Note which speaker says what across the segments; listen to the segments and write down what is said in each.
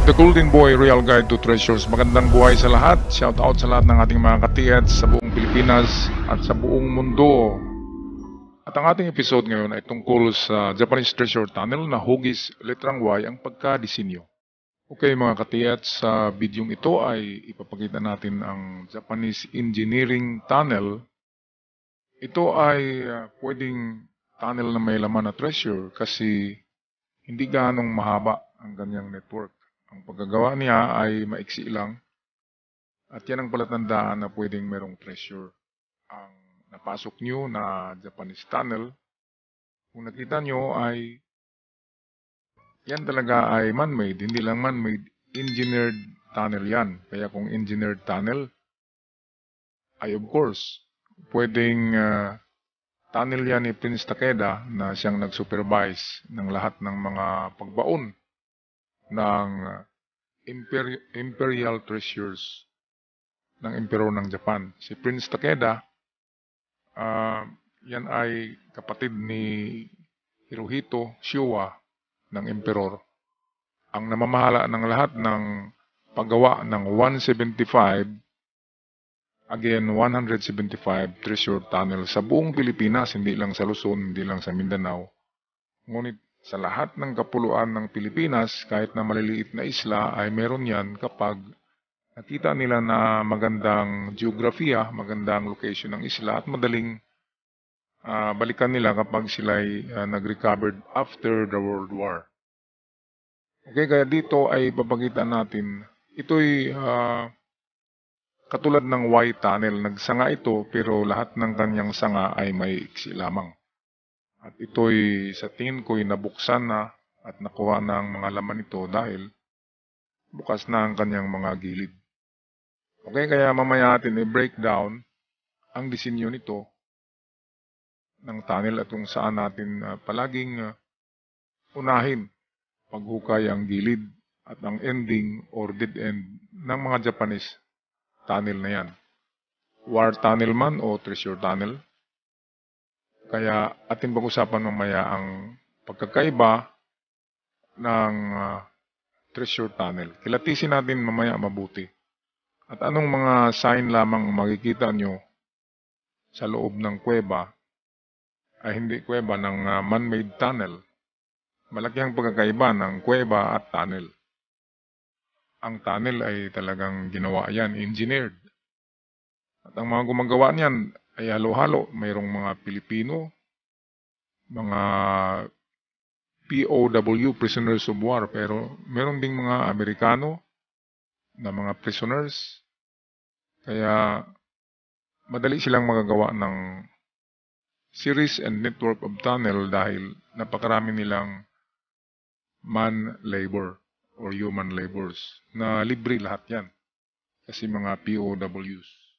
Speaker 1: The Golden Boy Real Guide to Treasures. Magandang buhay sa lahat. Shout out sa lahat ng ating mga katiyats sa buong Pilipinas at sa buong mundo. At ang ating episode ngayon ay tungkol sa Japanese Treasure Tunnel na hugis letrang Y ang pagkadisenyo. Okay mga katiyats, sa bidyong ito ay ipapakita natin ang Japanese Engineering Tunnel. Ito ay pwedeng tunnel na may laman na treasure kasi hindi ganong mahaba ang kanyang network. Ang pagkagawa niya ay maiksi lang at yan ang palatandaan na pwedeng merong treasure. Ang napasok nyo na Japanese tunnel, kung nakita nyo ay yan talaga ay man-made, hindi lang man-made, engineered tunnel yan. Kaya kung engineered tunnel, ay of course, pwedeng tunnel yan ni Prince Takeda na siyang nag-supervise ng lahat ng mga pagbaon ng imperial treasures ng Emperor ng Japan. Si Prince Takeda, yan ay kapatid ni Hirohito Showa ng Emperor. Ang namamahala ng lahat ng paggawa ng 175 treasure tunnel sa buong Pilipinas, hindi lang sa Luzon, hindi lang sa Mindanao. Ngunit sa lahat ng kapuluan ng Pilipinas, kahit na maliliit na isla, ay meron yan kapag nakita nila na magandang geografiya, magandang location ng isla at madaling balikan nila kapag sila'y nag-recovered after the World War. Okay, kaya dito ay papakita natin, ito'y katulad ng Y tunnel, nagsanga ito pero lahat ng kanyang sanga ay may iksi lamang. At ito'y sa tingin ko'y nabuksan na at nakuha ng mga laman ito dahil bukas na ang kanyang mga gilid. Okay, kaya mamaya natin i-breakdown ang disenyo nito ng tunnel at kung saan natin palaging unahin paghukay ang gilid at ang ending or dead end ng mga Japanese tunnel na yan. War tunnel man o treasure tunnel. Kaya ating pag-usapan mamaya ang pagkakaiba ng treasure tunnel. Kilatisin natin mamaya mabuti. At anong mga sign lamang makikita nyo sa loob ng kuweba ay hindi kuweba ng man-made tunnel. Malaki ang pagkakaiba ng kuweba at tunnel. Ang tunnel ay talagang ginawa yan, engineered. At ang mga gumagawa niyan ay halo-halo. Mayroong mga Pilipino, mga POW, prisoners of war, pero meron ding mga Amerikano na mga prisoners. Kaya madali silang magagawa ng series and network of tunnel dahil napakarami nilang man labor or human labors na libre lahat yan. Kasi mga POWs.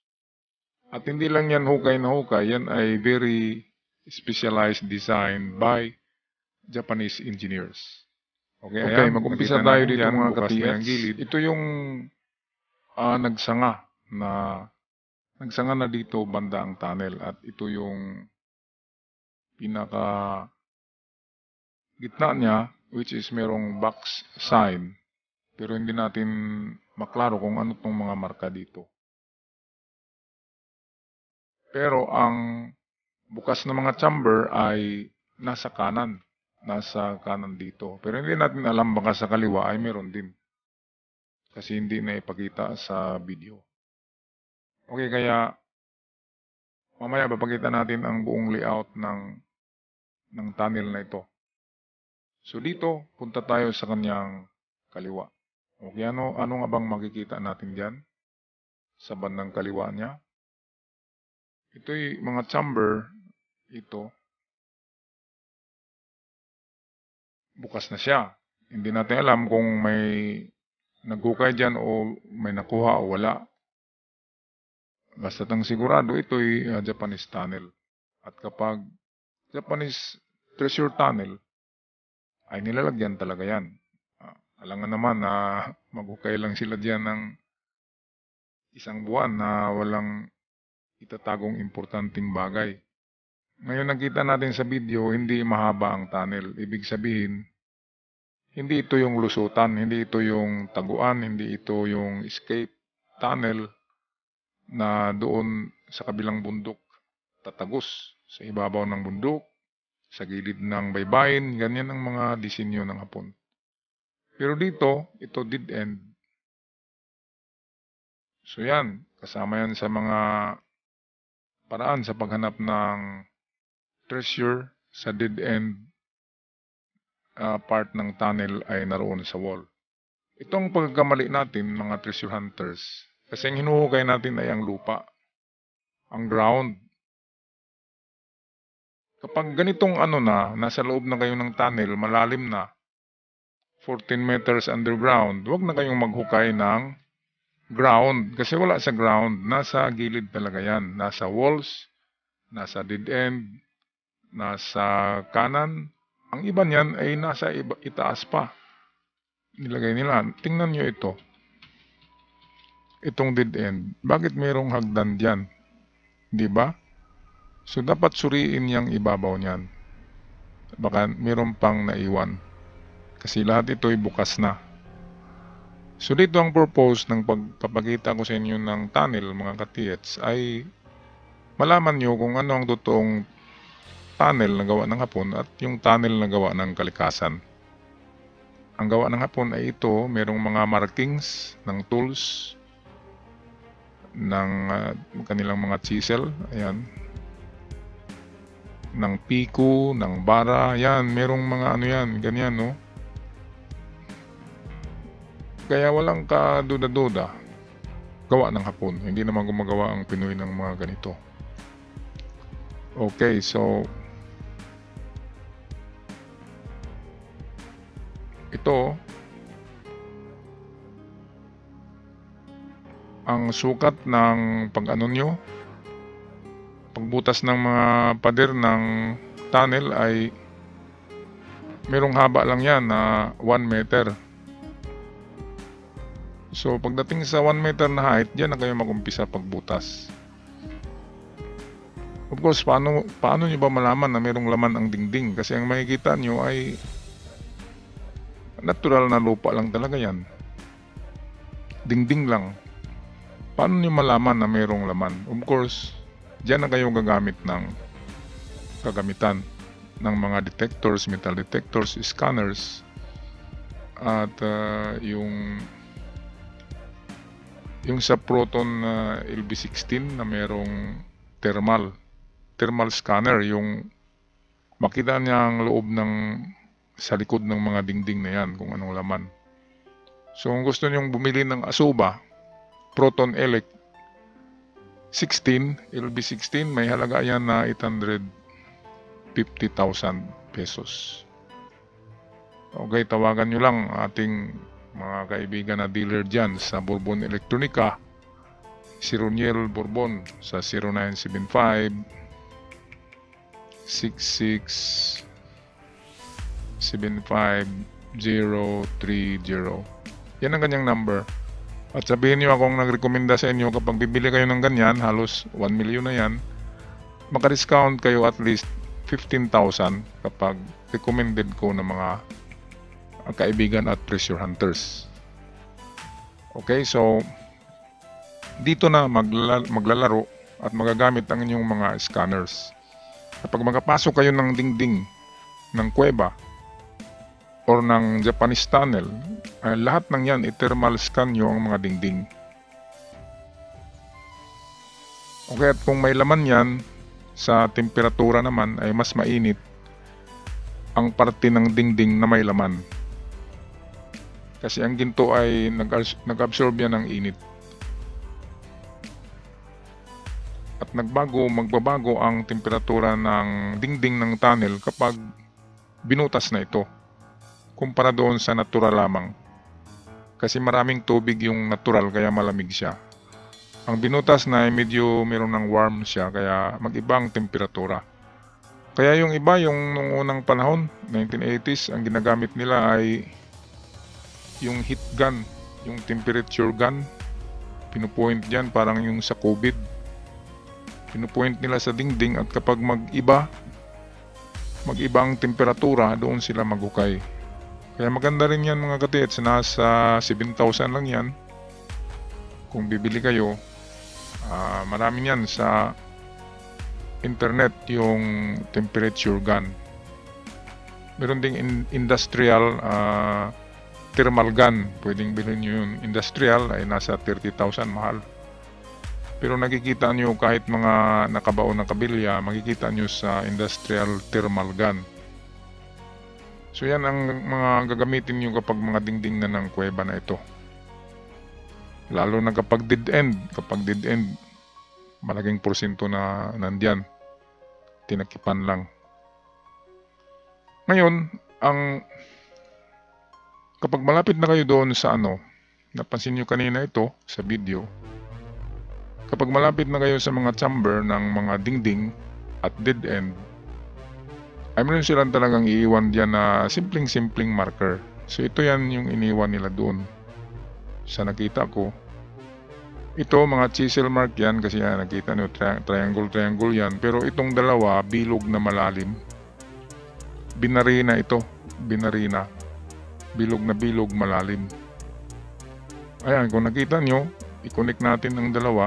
Speaker 1: At hindi lang yan hukay na hukay, yan ay very specialized design by Japanese engineers. Okay, mag-umpisa tayo dito mga katiyats. Ito yung nagsanga na dito banda ang tunnel at ito yung pinaka gitna niya which is merong box sign pero hindi natin maklaro kung ano tong mga marka dito. Pero ang bukas na mga chamber ay nasa kanan dito. Pero hindi natin alam baka sa kaliwa ay meron din. Kasi hindi na ipakita sa video. Okay, kaya mamaya papakita natin ang buong layout ng tunnel na ito. So dito, punta tayo sa kanyang kaliwa. Okay, ano nga bang makikita natin diyan sa bandang kaliwa niya? Ito'y mga chamber, ito. Bukas na siya. Hindi natin alam kung may naghukay dyan o may nakuha o wala. Basta tang sigurado, ito'y Japanese tunnel. At kapag Japanese treasure tunnel, ay nilalagyan talaga yan. Alangan naman na maghukay lang sila dyan ng isang buwan na walang itatagong importanteng bagay. Ngayon nakita natin sa video, hindi mahaba ang tunnel. Ibig sabihin, Hindi ito yung lusutan, hindi ito yung taguan, hindi ito yung escape tunnel na doon sa kabilang bundok tatagos sa ibabaw ng bundok, sa gilid ng baybayin, ganyan ang mga disenyo ng Hapon. Pero dito, ito dead end. So yan, kasama yan sa mga paraan sa paghanap ng treasure sa dead end part ng tunnel ay naroon sa wall. Itong pagkakamali natin, mga treasure hunters, kasi ang hinuhukay natin ay ang lupa, ang ground. Kapag ganitong nasa loob na kayo ng tunnel, malalim na, 14 meters underground, huwag na kayong maghukay ng ground. Kasi wala sa ground, nasa gilid talaga yan. Nasa walls, nasa dead end, nasa kanan. Ang iba niyan ay nasa itaas pa. Nilagay nila. Tingnan nyo ito. Itong dead end. Bakit mayroong hagdan diyan? Di ba? So dapat suriin yung ibabaw niyan. Baka mayroon pang naiwan. Kasi lahat ito ay bukas na. So dito ang purpose ng pagpapakita ko sa inyo ng tunnel, mga katiyets, ay malaman nyo kung ano ang totoong tunnel na gawa ng Hapon at yung tunnel na gawa ng kalikasan. Ang gawa ng Hapon ay ito, merong mga markings ng tools, ng kanilang mga chisel, ayan, ng piko, ng bara, yan, merong mga yan, ganyan, no? Kaya walang kaduda-duda, gawa ng Hapon. Hindi naman gumagawa ang Pinoy ng mga ganito. Okay, so ito ang sukat ng pagbutas ng mga pader ng tunnel ay merong haba lang yan na 1 meter. So pagdating sa 1 meter na height, diyan na kayo mag-umpisa pagbutas. Of course, paano nyo ba malaman na merong laman ang dingding? Kasi ang makikita nyo ay natural na lupa lang talaga yan. Dingding lang. Paano nyo malaman na merong laman? Of course, diyan na kayo gagamit ng kagamitan ng mga detectors, metal detectors, scanners, at yung sa Proton LB16 na merong thermal scanner, yung makita niya ang loob sa likod ng mga dingding na yan kung anong laman. So kung gusto niyong bumili ng Asuba Proton Elec 16 LB16, may halaga yan na 850,000 pesos. Okay, tawagan nyo lang ating mga kaibigan na dealer dyan sa Bourbon Electronica, si Roniel Bourbon sa 0975 66 75030. Yan ang kanyang number. At sabihin nyo akong nagrekomenda sa inyo, kapag bibili kayo ng ganyan, halos 1 million na yan, maka-discount kayo at least 15,000 kapag recommended ko ng mga kaibigan at treasure hunters. Okay, so dito na maglalaro at magagamit ang inyong mga scanners. Kapag makapasok kayo ng dingding ng kuweba or ng Japanese tunnel, lahat ng yan i-thermal scan nyo ang mga dingding. Okay, at kung may laman yan, sa temperatura naman ay mas mainit ang parte ng dingding na may laman. Kasi ang ginto ay nag-absorb yan ng init. At magbabago ang temperatura ng dingding ng tunnel kapag binutas na ito, kumpara doon sa natural lamang. Kasi maraming tubig yung natural, kaya malamig siya. Ang binutas na ay medyo meron ng warm siya, kaya mag-iba ang temperatura. Kaya yung iba, yung nung unang panahon, 1980s, ang ginagamit nila ay yung heat gun, yung temperature gun. Pinupoint dyan, parang yung sa COVID. Pinupoint nila sa dingding, at kapag mag-iba ang temperatura, doon sila maghukay. Kaya maganda rin yan mga katiits, nasa 7,000 lang yan. Kung bibili kayo, marami yan sa internet yung temperature gun. Meron ding industrial thermal gun. Pwedeng bilhin nyo yung industrial ay nasa 30,000, mahal. Pero nakikita nyo kahit mga nakabaon ng kabilya, makikita nyo sa industrial thermal gun. So yan ang mga gagamitin nyo kapag mga dingding na ng kuweba na ito. Lalo na kapag dead end. Kapag dead end, malaking porsyento na nandyan. Tinakipan lang. Ngayon, kapag malapit na kayo doon sa napansin nyo kanina ito sa video, kapag malapit na kayo sa mga chamber ng mga dingding at dead end, ay meron silang talagang iiwan dyan na simpleng marker. So ito yan yung iniwan nila doon. Sa nakita ko, ito mga chisel mark yan kasi yan, nakita nyo triangle yan. Pero itong dalawa, bilog na malalim. Binarina ito. Binarina. Bilog na bilog, malalim. Ayan, kung nakita nyo, i-connect natin ang dalawa,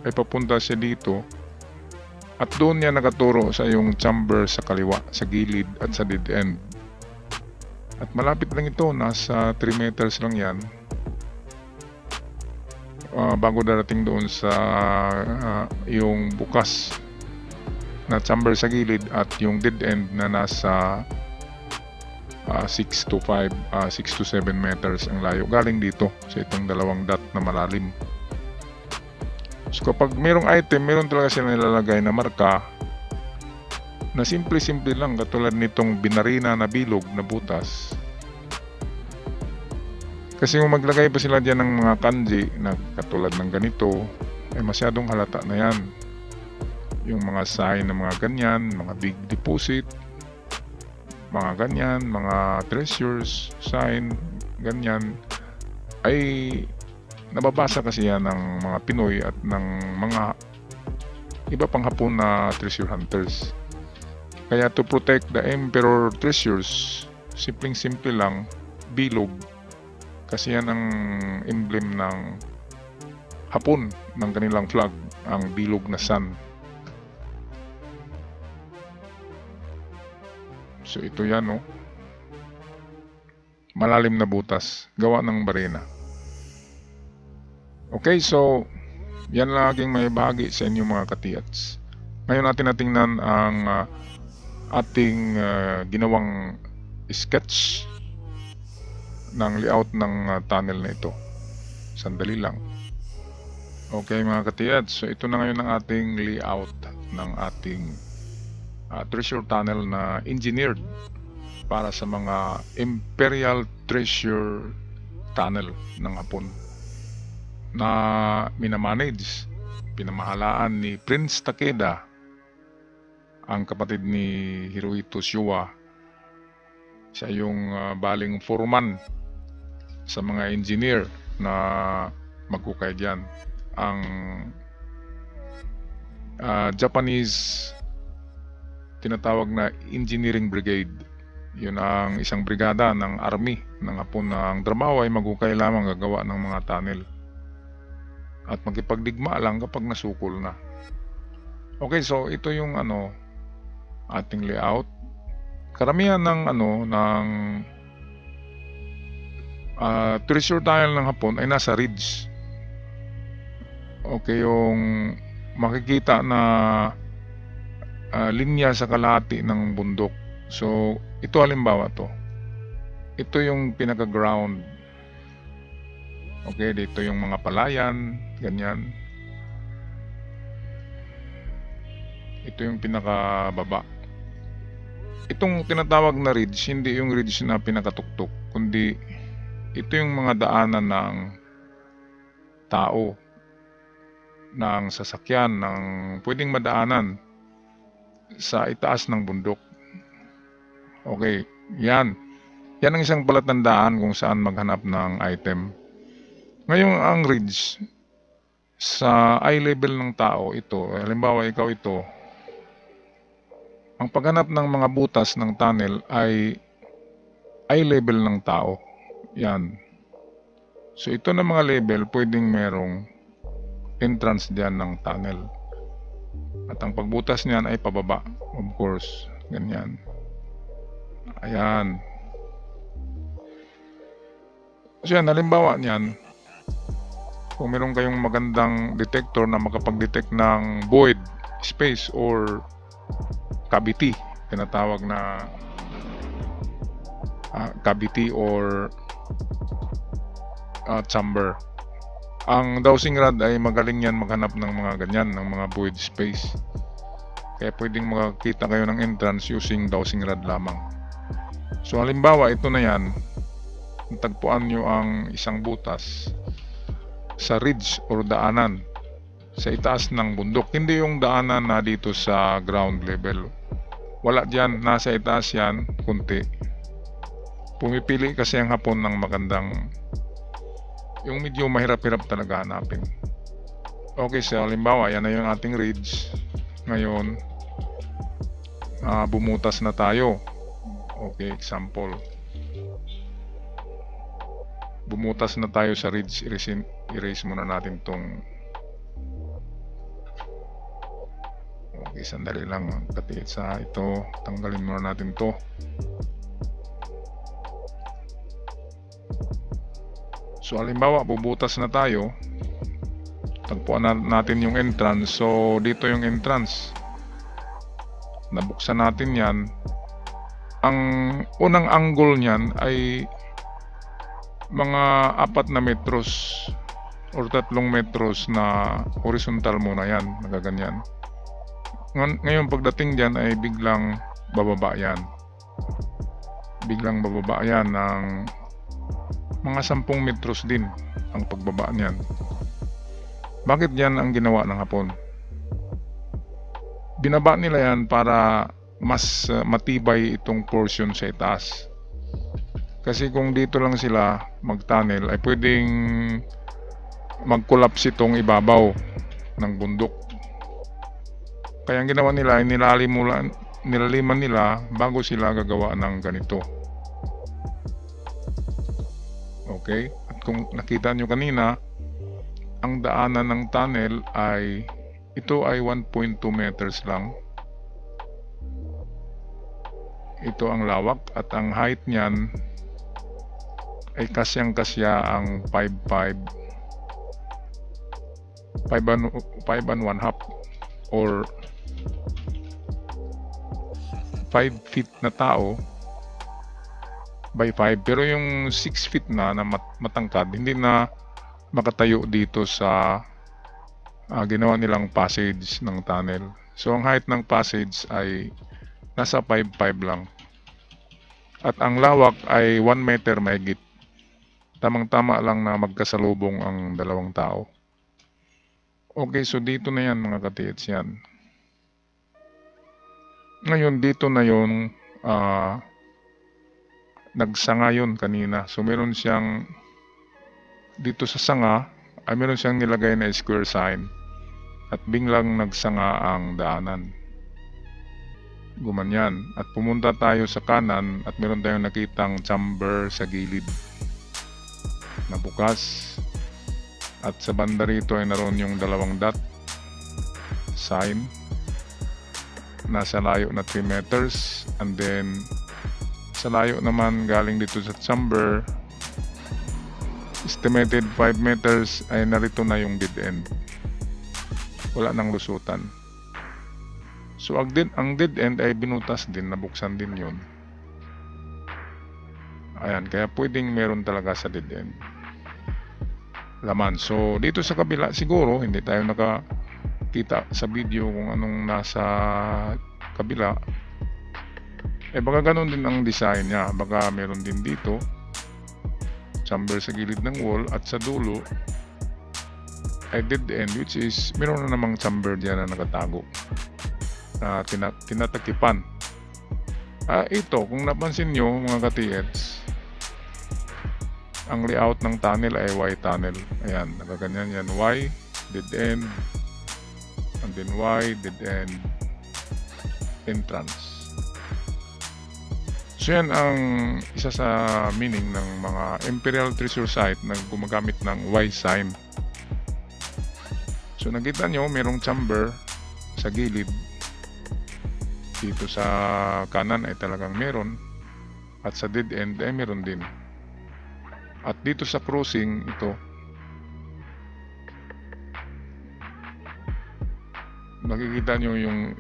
Speaker 1: ay papunta siya dito. At doon niya nakaturo sa yung chamber sa kaliwa, sa gilid at sa dead end. At malapit lang ito, nasa 3 meters lang yan. Bago darating doon sa yung bukas na chamber sa gilid at yung dead end na nasa 6 to 7 meters ang layo galing dito sa itong dalawang dot na malalim. So kapag mayroong item, meron talaga sila nilalagay na marka na simple lang, katulad nitong binarina na bilog na butas. Kasi kung maglagay pa sila dyan ng mga kanji na katulad ng ganito, ay masyadong halata na yan. Yung mga sign na mga ganyan, mga big deposit, mga ganyan, mga treasures, sign, ganyan, ay nababasa kasi yan ng mga Pinoy at ng mga iba pang Hapon na treasure hunters. Kaya to protect the emperor treasures, simple lang, bilog. Kasi yan ang emblem ng Hapon, ng kanilang flag, ang bilog na sun. So ito yan, no? Malalim na butas, gawa ng barena. Okay, so yan lang aking may bahagi sa inyo mga katiats. Ngayon natin natingnan ang ating ginawang sketch ng layout ng tunnel na ito. Sandali lang. Okay mga katiats, so ito na ngayon ang ating layout ng ating treasure tunnel na engineered para sa mga Imperial Treasure Tunnel ng Hapon na minamanage, pinamahalaan ni Prince Takeda, ang kapatid ni Hirohito Showa. Siya yung baling foreman sa mga engineer na magkukay dyan. Ang Japanese tinatawag na Engineering Brigade. Yun ang isang brigada ng army ng Hapon na ang trabaho ay magukay lamang gagawa ng mga tunnel at magkipagdigma lang kapag nasukol na. Okay, so ito yung ating layout. Karamihan ng treasure tunnel ng Hapon ay nasa ridge. Okay, yung makikita na linya sa kalahati ng bundok. So ito halimbawa to. Ito yung pinaka-ground. Okay, dito yung mga palayan, ganyan. Ito yung pinaka-baba. Itong tinatawag na ridge, hindi yung ridge na pinakatuktok, kundi ito yung mga daanan ng tao, ng sasakyan, ng pwedeng madaanan sa itaas ng bundok. Okay, yan ang isang palatandaan kung saan maghanap ng item. Ngayon ang ridge sa eye level ng tao, ito halimbawa ikaw ito, ang paghanap ng mga butas ng tunnel ay eye level ng tao. Yan. So ito na mga level, pwedeng merong entrance diyan ng tunnel. At ang pagbutas niyan ay pababa. Of course. Ganyan. Ayan. So yan, halimbawa niyan, kung meron kayong magandang detector na makapag-detect ng void, space, or cavity, tinatawag na cavity or chamber. Ang dowsing rod ay magaling yan maghanap ng mga ganyan, ng mga void space. Kaya pwedeng makakita kayo ng entrance using dowsing rod lamang. So halimbawa, ito na yan, tagpuan nyo ang isang butas sa ridge or daanan sa itaas ng bundok. Hindi yung daanan na dito sa ground level. Wala dyan, nasa itaas yan, kunti. Pumipili kasi ang hapon ng magandang, yung medyo mahirap-hirap talaga hanapin. Okay, so halimbawa, yan na yung ating ridge. Ngayon, bumutas na tayo. Okay, example. Bumutas na tayo sa ridge. Erase muna natin tong. Okay, sandali lang. Katiit sa ito. Tanggalin muna natin to. So halimbawa, bubutas na tayo. Tagpuan natin yung entrance. So dito yung entrance. Nabuksan natin yan. Ang unang angle niyan ay mga 4 na metros or 3 metros na horizontal muna yan. Nagaganyan. Ngayon pagdating dyan ay biglang bababa yan. Biglang bababa yan ng mga 10 metros din ang pagbaba niyan. Bakit yan ang ginawa ng Hapon? Binaba nila yan para mas matibay itong portion sa itaas. Kasi kung dito lang sila mag-tunnel ay pwedeng mag-collapse itong ibabaw ng bundok. Kaya ang ginawa nila ay nilaliman nila bago sila gagawa ng ganito. Okay? At kung nakita nyo kanina, ang daanan ng tunnel ay ito ay 1.2 meters lang. Ito ang lawak at ang height niyan ay kasyang-kasya ang 5 and 1/2 or 5 feet na tao by 5, pero yung 6 feet na matangkad hindi na makatayo dito sa ginawa nilang passage ng tunnel. So ang height ng passage ay nasa 5'5" lang at ang lawak ay 1 meter mahigit. Tamang-tama lang na magkasalubong ang dalawang tao. Okay, so dito na yan mga katiits yan. Ngayon dito na yun, nagsanga yun kanina. So meron siyang, dito sa sanga, ay meron siyang nilagay na square sign. At biglang nagsanga ang daanan. Gumanyan. At pumunta tayo sa kanan at meron tayong nakitang chamber sa gilid na bukas. At sa banda rito ay naroon yung dalawang dot sign. Nasa layo na 3 meters. And then sa layo naman galing dito sa chamber, estimated 5 meters ay narito na yung dead end. Wala nang lusutan. So ang dead end ay binutas din, nabuksan din yun. Ayan, kaya pwedeng meron talaga sa dead end laman. So dito sa kabila siguro hindi tayo nakakita sa video kung anong nasa kabila. Baka ganun din ang design niya. Baka meron din dito chamber sa gilid ng wall at sa dulo ay dead end, which is meron na namang chamber diyan na nakatago na tinatakipan. Ito kung napansin nyo mga ka-TX, ang layout ng tunnel ay Y tunnel. Ayan, nakaganyan yan. Y, dead end, and then Y, dead end, entrance. So yan ang isa sa meaning ng mga Imperial Treasure Site na gumagamit ng Y sign. So nakita nyo, merong chamber sa gilid. Dito sa kanan ay talagang meron. At sa dead end ay meron din. At dito sa crossing, ito. Makikita nyo yung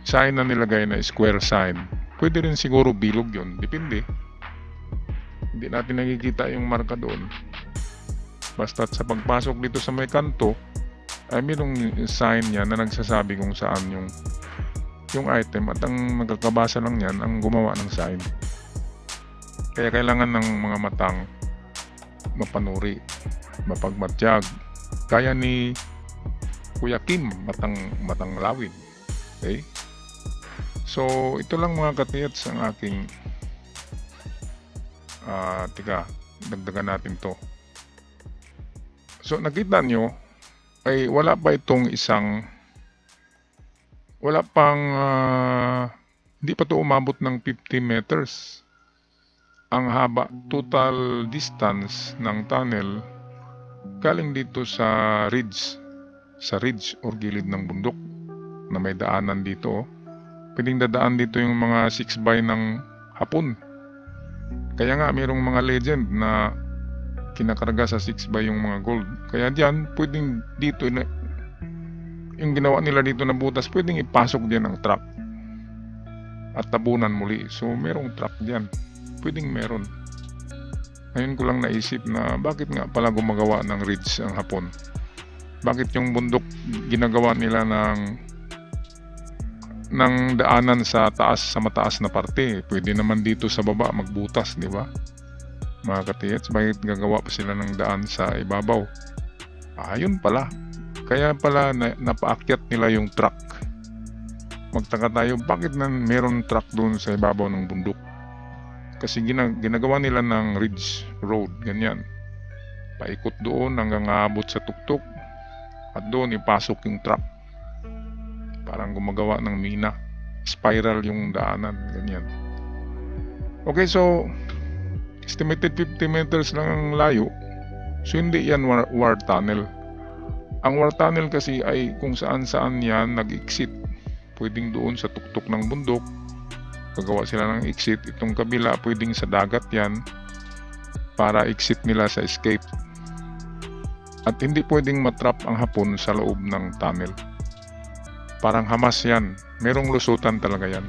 Speaker 1: sign na nilagay na square sign. Pwede rin siguro bilog yun. Depende. Hindi natin nakikita yung marka doon. Basta sa pagpasok dito sa may kanto, ay mayroong sign yan na nagsasabi kung saan yung item. At ang magkakabasa lang yan ang gumawa ng sign. Kaya kailangan ng mga matang mapanuri, mapagmatyag. Kaya ni Kuya Kim, matang lawin. Okay? So, ito lang mga katiyats ang aking dagdagan natin to. So, nakita nyo ay wala pa itong hindi pa to umabot ng 50 meters. Ang haba, total distance ng tunnel galing dito sa ridge or gilid ng bundok na may daanan dito. Pwedeng dadaan dito yung mga 6x ng Hapon. Kaya nga mayroong mga legend na kinakarga sa 6x yung mga gold. Kaya diyan, pwedeng dito yung ginawa nila dito na butas, pwedeng ipasok diyan ang truck at tabunan muli. So merong truck diyan. Pwedeng meron. Ngayon ko lang naisip na bakit nga pala gumagawa ng ridge ang Hapon. Bakit yung bundok ginagawa nila ng daanan sa mataas na parte? Pwede naman dito sa baba magbutas, di ba? Mga katiyats, bakit gagawa pa sila ng daan sa ibabaw? Ayun pala. Kaya pala napaakyat nila yung truck. Magtaka tayo, bakit meron truck doon sa ibabaw ng bundok? Kasi ginagawa nila ng ridge road, ganyan. Paikot doon hanggang aabot sa tuktok at doon ipasok yung truck. Parang gumagawa ng mina. Spiral yung daanan, ganyan. Okay, so estimated 50 meters lang ang layo. So hindi yan war tunnel. Ang war tunnel kasi ay kung saan-saan yan nag-exit. Pwedeng doon sa tuktok ng bundok. Gagawa sila ng exit. Itong kabila pwedeng sa dagat yan para exit nila sa escape. At hindi pwedeng matrap ang Hapon sa loob ng tunnel. Parang Hamas yan. Merong lusutan talaga yan.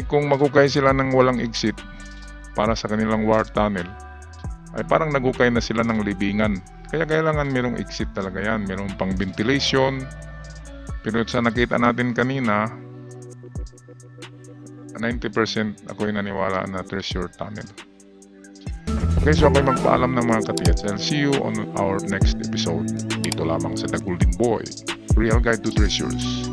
Speaker 1: Kung magukay sila ng walang exit para sa kanilang war tunnel, ay parang nagukay na sila ng libingan. Kaya kailangan merong exit talaga yan. Merong pang ventilation. Pero sa nakita natin kanina, 90% ako'y naniwala na treasure tunnel. Okay, so ako'y magpaalam ng mga katiyats. I'll see you on our next episode. Dito lamang sa The Golden Boy, Real Guide to Treasures.